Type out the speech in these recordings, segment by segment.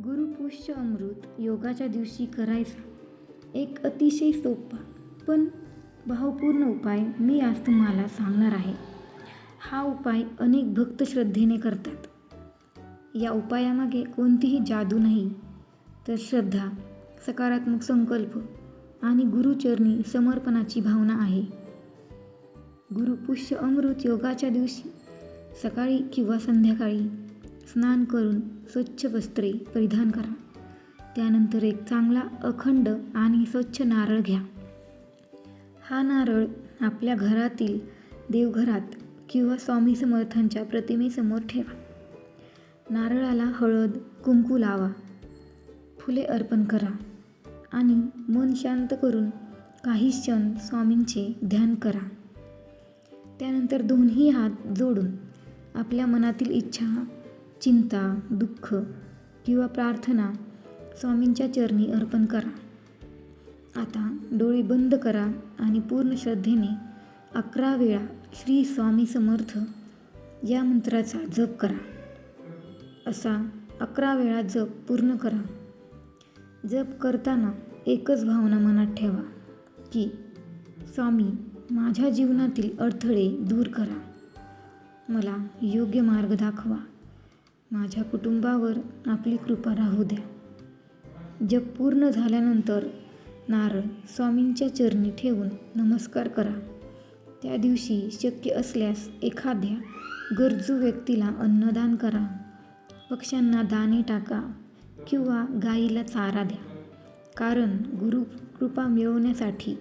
गुरुपुष्य अमृत योगाच्या दिवशी करायचा एक अतिशय सोपा पण भावपूर्ण उपाय मी आज तुम्हाला सांगणार आहे. हा उपाय अनेक भक्त श्रद्धेने करतात. या उपायामागे कोणतीही जादू नाही, तर श्रद्धा, सकारात्मक संकल्प आणि गुरुचरणी समर्पणाची भावना आहे. गुरुपुष्य अमृत योगाच्या दिवशी सकाळी किंवा संध्याकाळी स्नान करून स्वच्छ वस्त्रे परिधान करा. त्यानंतर एक चांगला अखंड आणि स्वच्छ नारळ घ्या. हा नारळ आपल्या घरातील देवघरात किंवा स्वामी समर्थांच्या प्रतिमेसमोर ठेवा. नारळाला हळद, कुंकू लावा, फुले अर्पण करा आणि मन शांत करून काही क्षण स्वामींचे ध्यान करा. त्यानंतर दोन्ही हात जोडून आपल्या मनातील इच्छा, चिंता, दुःख किंवा प्रार्थना स्वामींच्या चरणी अर्पण करा. आता डोळे बंद करा आणि पूर्ण श्रद्धेने 11 वेळा श्री स्वामी समर्थ या मंत्राचा जप करा. असा 11 वेळा जप पूर्ण करा. जप करताना एकच भावना मनात ठेवा की स्वामी, माझ्या जीवनातील अडथळे दूर करा, मला योग्य मार्ग दाखवा, माझ्या कुटुंबावर आपली कृपा राहू द्या. जप पूर्ण झाल्यानंतर नारळ स्वामींच्या चरणी ठेवून नमस्कार करा. त्या दिवशी शक्य असल्यास एखाद्या गरजू व्यक्तीला अन्नदान करा, पक्ष्यांना दाणे टाका किंवा गायीला चारा द्या. कारण गुरु कृपा मिळवण्यासाठी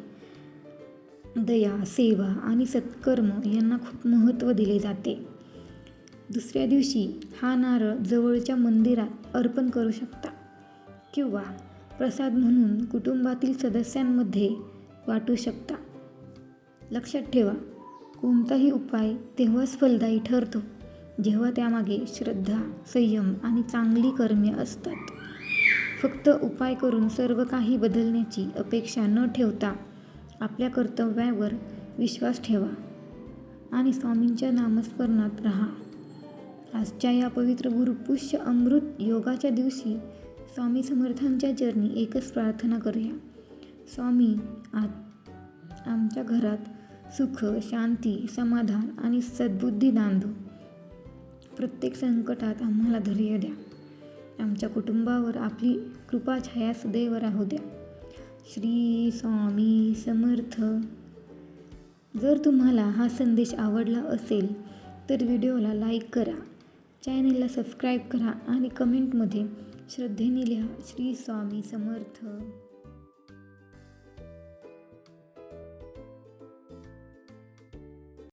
दया, सेवा आणि सत्कर्म यांना खूप महत्त्व दिले जाते. दुसऱ्या दिवशी हा नारळ जवळच्या मंदिरात अर्पण करू शकता किंवा प्रसाद म्हणून कुटुंबातील सदस्यांमध्ये वाटू शकता. लक्षात ठेवा, कोणताही उपाय तेव्हाच फलदायी ठरतो जेव्हा त्यामागे श्रद्धा, संयम आणि चांगली कर्मे असतात. फक्त उपाय करून सर्व काही बदलण्याची अपेक्षा न ठेवता आपल्या कर्तव्यावर विश्वास ठेवा आणि स्वामींच्या नामस्मरणात राहा. आजच्या या पवित्र गुरुपुष्य अमृत योगाच्या दिवशी स्वामी समर्थांच्या चरणी एकच प्रार्थना करूया. स्वामी, आमच्या घरात सुख, शांती, समाधान आणि सद्बुद्धी नांदो. प्रत्येक संकटात आम्हाला धैर्य द्या. आमच्या कुटुंबावर आपली कृपाछाया सदैव राहू द्या. श्री स्वामी समर्थ. जर तुम्हाला हा संदेश आवडला असेल तर व्हिडिओला लाईक करा, चॅनेलला सबस्क्राईब करा आणि कमेंटमध्ये श्रद्धेने लिहा, श्री स्वामी समर्थ.